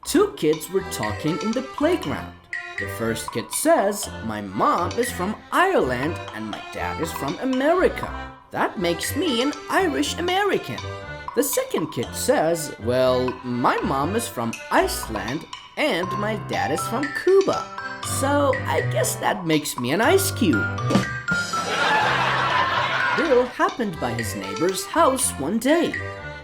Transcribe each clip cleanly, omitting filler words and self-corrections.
Two kids were talking in the playground. The first kid says, "My mom is from Ireland and my dad is from America. That makes me an Irish American." The second kid says, "Well, my mom is from Iceland and my dad is from Cuba. So I guess that makes me an ice cube." Bill happened by his neighbor's house one day.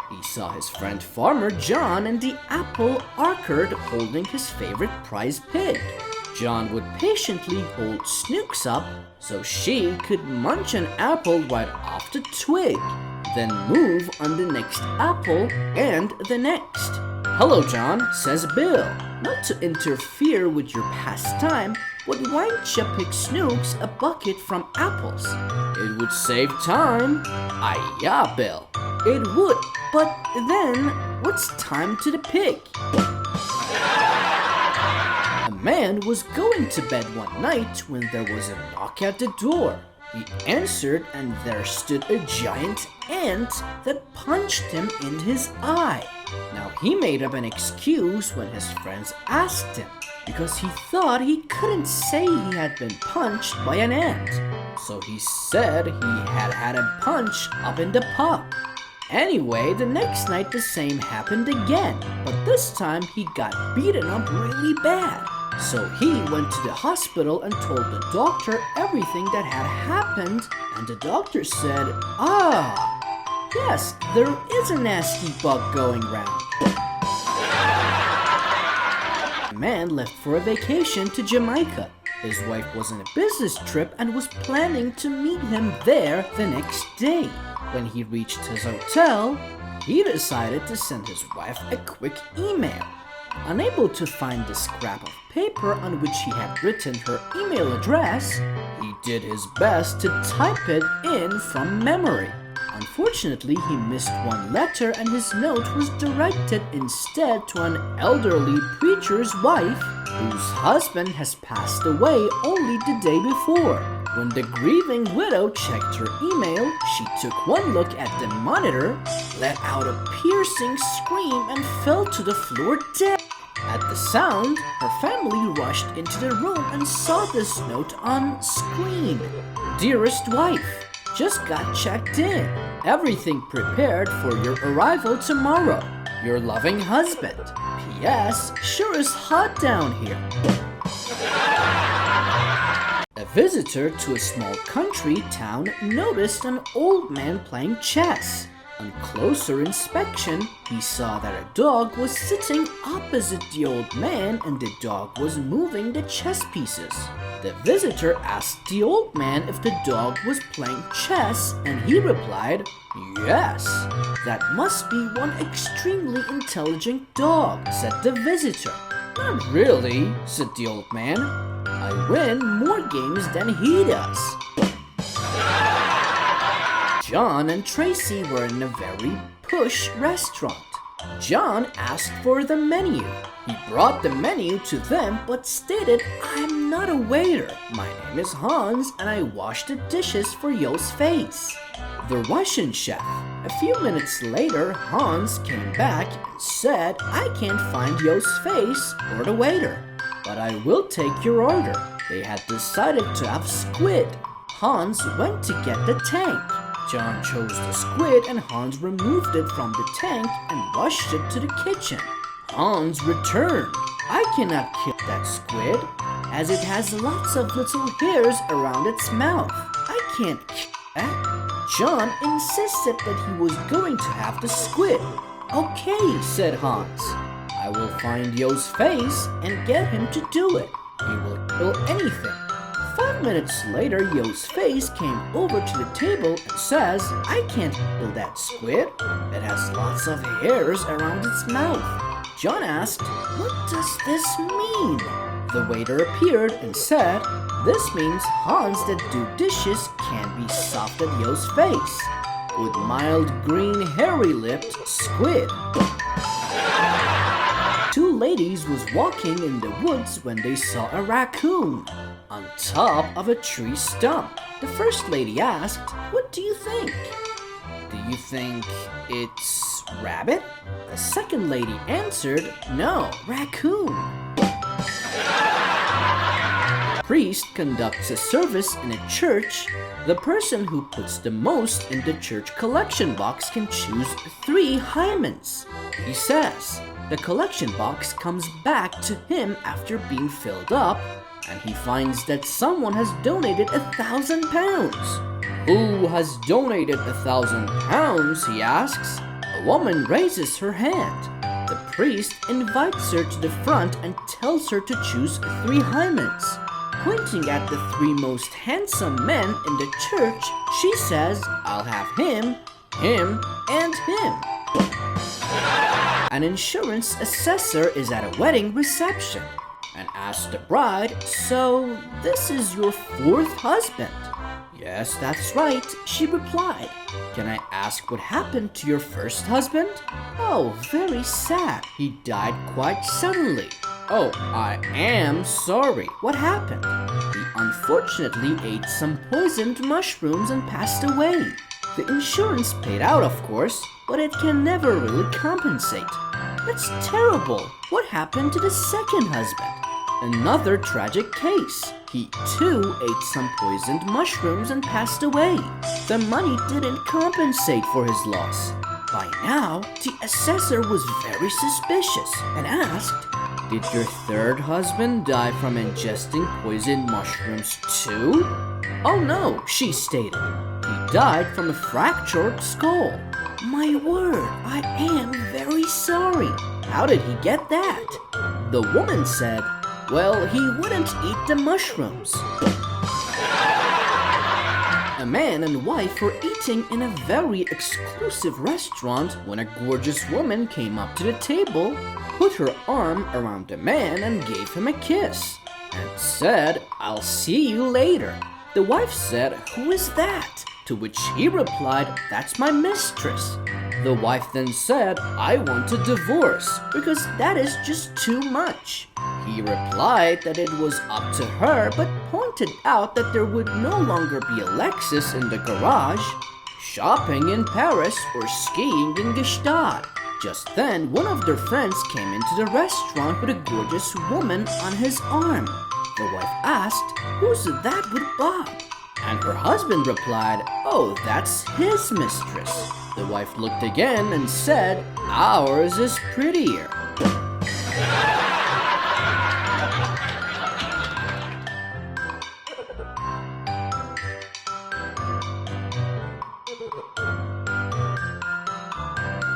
He saw his friend Farmer John in the apple orchard holding his favorite prize pig. John would patiently hold Snooks up so she could munch an apple right off the twig, then move on the next apple and the next. "Hello, John," says Bill. "Not to interfere with your pastime, but why don't you pick Snooks a bucket from apples? It would save time." "Aye, yeah, Bill. It would, but then what's time to the pig?" A man was going to bed one night when there was a knock at the door. He answered and there stood a giant ant that punched him in his eye. Now he made up an excuse when his friends asked him because he thought he couldn't say he had been punched by an ant. So he said he had had a punch up in the pub. Anyway, the next night the same happened again, but this time he got beaten up really bad. So he went to the hospital and told the doctor everything that had happened, and the doctor said, yes, there is a nasty bug going round." The man left for a vacation to Jamaica. His wife was on a business trip and was planning to meet him there the next day. When he reached his hotel, he decided to send his wife a quick email. Unable to find the scrap of paper on which he had written her email address, he did his best to type it in from memory. Unfortunately, he missed one letter and his note was directed instead to an elderly preacher's wife whose husband has passed away only the day before. When the grieving widow checked her email, she took one look at the monitor, let out a piercing scream and fell to the floor dead. At the sound, her family rushed into the room and saw this note on screen. "Dearest wife, just got checked in. Everything prepared for your arrival tomorrow. Your loving husband. P.S. Sure is hot down here." A visitor to a small country town noticed an old man playing chess. On closer inspection, he saw that a dog was sitting opposite the old man and the dog was moving the chess pieces. The visitor asked the old man if the dog was playing chess and he replied, "Yes, that must be one extremely intelligent dog," said the visitor. "Not really," said the old man. "I win more games than he does." John and Tracy were in a very push restaurant. John asked for the menu. He brought the menu to them but stated, "I'm not a waiter. My name is Hans and I wash the dishes for yo's face." The Russian chef. A few minutes later, Hans came back and said, "I can't find yo's face or the waiter, but I will take your order." They had decided to have squid. Hans went to get the tank. John chose the squid and Hans removed it from the tank and rushed it to the kitchen. Hans returned. "I cannot kill that squid, as it has lots of little hairs around its mouth. I can't kill that." John insisted that he was going to have the squid. "Okay," said Hans. "I will find yo's face and get him to do it. He will kill anything." 5 minutes later, yo's face came over to the table and says, "I can't kill that squid. It has lots of hairs around its mouth." John asked, "What does this mean?" The waiter appeared and said, "This means Hans that do dishes can be soft at yo's face with mild green hairy-lipped squid." Two ladies was walking in the woods when they saw a raccoon on top of a tree stump. The first lady asked, "What do you think?" "Do you think it's Rabbit? The second lady answered, no, raccoon. Priest conducts a service in a church. The person who puts the most in the church collection box can choose 3 hymens. He says the collection box comes back to him after being filled up, and he finds that someone has donated £1,000. Who has donated £1,000? He asks. A woman raises her hand. The priest invites her to the front and tells her to choose 3 hymens. Pointing at the 3 most handsome men in the church, she says, I'll have him, him, and him. An insurance assessor is at a wedding reception and asks the bride, so this is your 4th husband? Yes, that's right, she replied. Can I ask what happened to your first husband? Oh, very sad. He died quite suddenly. Oh, I am sorry. What happened? He unfortunately ate some poisoned mushrooms and passed away. The insurance paid out, of course, but it can never really compensate. That's terrible. What happened to the second husband? Another tragic case. He too ate some poisoned mushrooms and passed away. The money didn't compensate for his loss. By now, the assessor was very suspicious and asked, did your third husband die from ingesting poisoned mushrooms too? Oh no, she stated. He died from a fractured skull. My word, I am very sorry. How did he get that? The woman said, well, he wouldn't eat the mushrooms. A man and wife were eating in a very exclusive restaurant when a gorgeous woman came up to the table, put her arm around the man and gave him a kiss, and said, I'll see you later. The wife said, who is that? To which he replied, that's my mistress. The wife then said, I want a divorce because that is just too much. He replied that it was up to her, but pointed out that there would no longer be a Lexus in the garage, shopping in Paris, or skiing in Gstaad. Just then, one of their friends came into the restaurant with a gorgeous woman on his arm. The wife asked, who's that with Bob? And her husband replied, oh, that's his mistress. The wife looked again and said, ours is prettier.